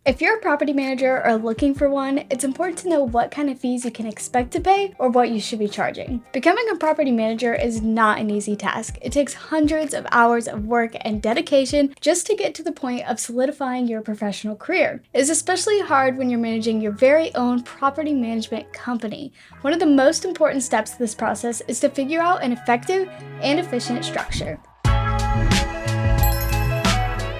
If you're a property manager or looking for one, it's important to know what kind of fees you can expect to pay or what you should be charging. Becoming a property manager is not an easy task. It takes hundreds of hours of work and dedication just to get to the point of solidifying your professional career. It's especially hard when you're managing your very own property management company. One of the most important steps to this process is to figure out an effective and efficient structure.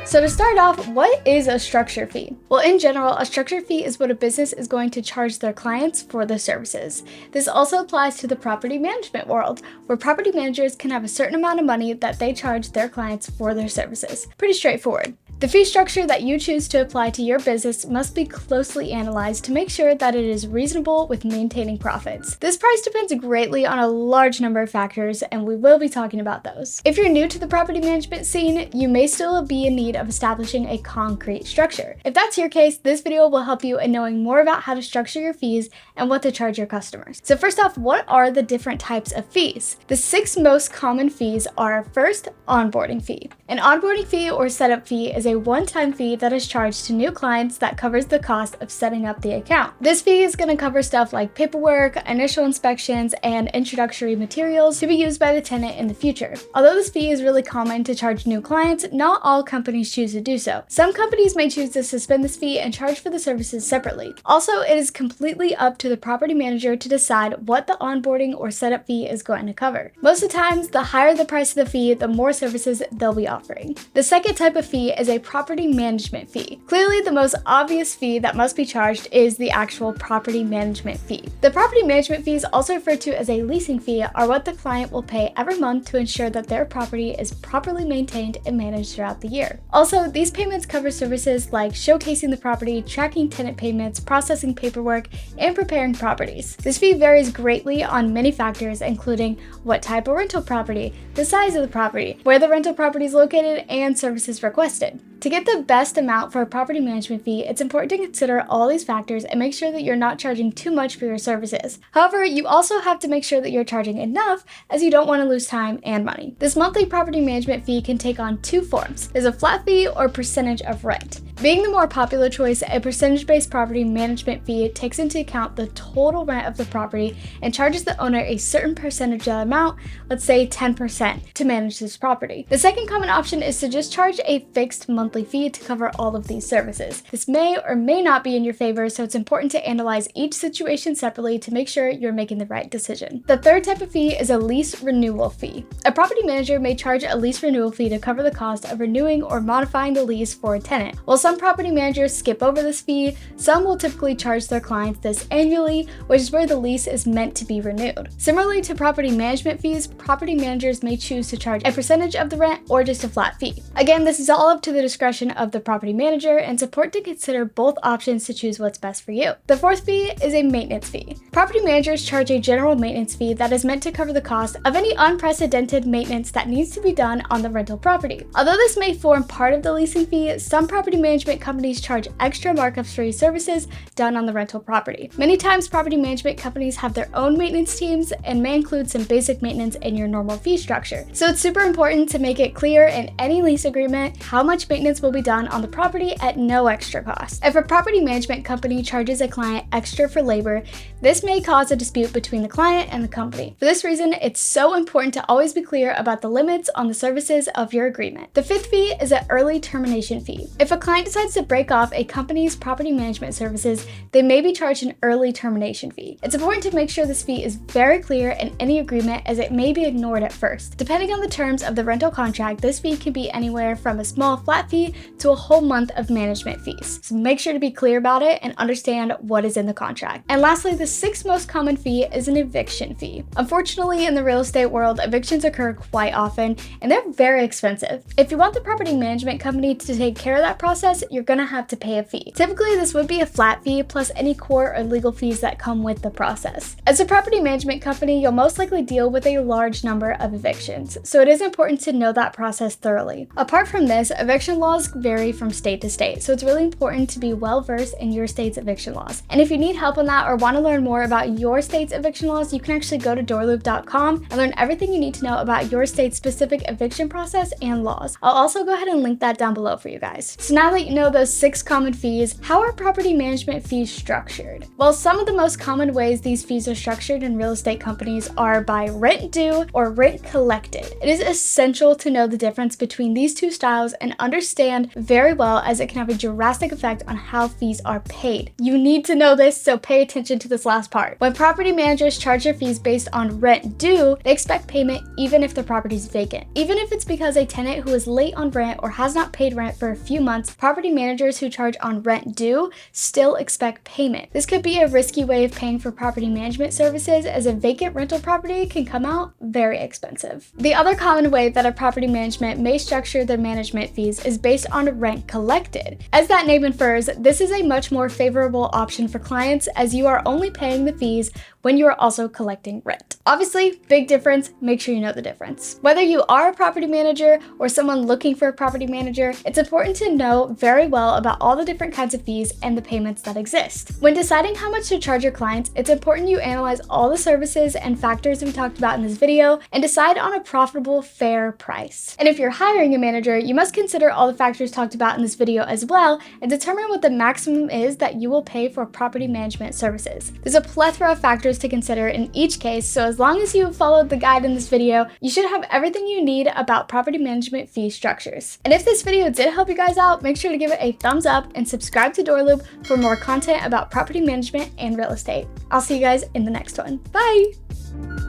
So to start off, what is a structure fee? Well, in general, a structure fee is what a business is going to charge their clients for the services. This also applies to the property management world, where property managers can have a certain amount of money that they charge their clients for their services. Pretty straightforward. The fee structure that you choose to apply to your business must be closely analyzed to make sure that it is reasonable with maintaining profits. This price depends greatly on a large number of factors, and we will be talking about those. If you're new to the property management scene, you may still be in need of establishing a concrete structure. If that's your case, this video will help you in knowing more about how to structure your fees and what to charge your customers. So first off, what are the different types of fees? The 6 most common fees are: first, onboarding fee. An onboarding fee or setup fee is a one-time fee that is charged to new clients that covers the cost of setting up the account. This fee is going to cover stuff like paperwork, initial inspections, and introductory materials to be used by the tenant in the future. Although this fee is really common to charge new clients, not all companies choose to do so. Some companies may choose to suspend this fee and charge for the services separately. Also, it is completely up to the property manager to decide what the onboarding or setup fee is going to cover. Most of the times, the higher the price of the fee, the more services they'll be offering. The second type of fee is a property management fee. Clearly, the most obvious fee that must be charged is the actual property management fee. The property management fees, also referred to as a leasing fee, are what the client will pay every month to ensure that their property is properly maintained and managed throughout the year. Also, these payments cover services like showcasing the property, tracking tenant payments, processing paperwork, and preparing properties. This fee varies greatly on many factors, including what type of rental property, the size of the property, where the rental property is located, and services requested. To get the best amount for a property management fee, it's important to consider all these factors and make sure that you're not charging too much for your services. However, you also have to make sure that you're charging enough, as you don't want to lose time and money. This monthly property management fee can take on 2 forms. There's a flat fee or percentage of rent. Being the more popular choice, a percentage-based property management fee takes into account the total rent of the property and charges the owner a certain percentage of the amount, let's say 10%, to manage this property. The second common option is to just charge a fixed monthly fee to cover all of these services. This may or may not be in your favor, so it's important to analyze each situation separately to make sure you're making the right decision. The third type of fee is a lease renewal fee. A property manager may charge a lease renewal fee to cover the cost of renewing or modifying the lease for a tenant. While some property managers skip over this fee, some will typically charge their clients this annually, which is where the lease is meant to be renewed. Similarly to property management fees, property managers may choose to charge a percentage of the rent or just a flat fee. Again, this is all up to the discretion of the property manager, and it's important to consider both options to choose what's best for you. The fourth fee is a maintenance fee. Property managers charge a general maintenance fee that is meant to cover the cost of any unprecedented maintenance that needs to be done on the rental property. Although this may form part of the leasing fee, some property management companies charge extra markups for services done on the rental property. Many times, property management companies have their own maintenance teams and may include some basic maintenance in your normal fee structure. So it's super important to make it clear in any lease agreement how much maintenance will be done on the property at no extra cost. If a property management company charges a client extra for labor, this may cause a dispute between the client and the company. For this reason, it's so important to always be clear about the limits on the services of your agreement. The fifth fee is an early termination fee. If a client decides to break off a company's property management services, they may be charged an early termination fee. It's important to make sure this fee is very clear in any agreement, as it may be ignored at first. Depending on the terms of the rental contract, this fee can be anywhere from a small flat fee to a whole month of management fees. So make sure to be clear about it and understand what is in the contract. And lastly, the 6th most common fee is an eviction fee. Unfortunately, in the real estate world, evictions occur quite often, and they're very expensive. If you want the property management company to take care of that process, you're gonna have to pay a fee. Typically, this would be a flat fee plus any court or legal fees that come with the process. As a property management company, you'll most likely deal with a large number of evictions, so it is important to know that process thoroughly. Apart from this, eviction law laws vary from state to state, so it's really important to be well versed in your state's eviction laws. And if you need help on that or want to learn more about your state's eviction laws, you can actually go to DoorLoop.com and learn everything you need to know about your state's specific eviction process and laws. I'll also go ahead and link that down below for you guys. So now that you know those 6 common fees, how are property management fees structured? Well, some of the most common ways these fees are structured in real estate companies are by rent due or rent collected. It is essential to know the difference between these two styles and understand very well, as it can have a drastic effect on how fees are paid. You need to know this, so pay attention to this last part. When property managers charge their fees based on rent due, they expect payment even if the property is vacant. Even if it's because a tenant who is late on rent or has not paid rent for a few months, property managers who charge on rent due still expect payment. This could be a risky way of paying for property management services, as a vacant rental property can come out very expensive. The other common way that a property management may structure their management fees is based on rent collected. As that name infers, this is a much more favorable option for clients, as you are only paying the fees when you are also collecting rent. Obviously, big difference, make sure you know the difference. Whether you are a property manager or someone looking for a property manager, it's important to know very well about all the different kinds of fees and the payments that exist. When deciding how much to charge your clients, it's important you analyze all the services and factors we talked about in this video and decide on a profitable, fair price. And if you're hiring a manager, you must consider all the factors talked about in this video as well and determine what the maximum is that you will pay for property management services. There's a plethora of factors to consider in each case, so as long as you followed the guide in this video, you should have everything you need about property management fee structures. And if this video did help you guys out, make sure to give it a thumbs up and subscribe to DoorLoop for more content about property management and real estate. I'll see you guys in the next one. Bye!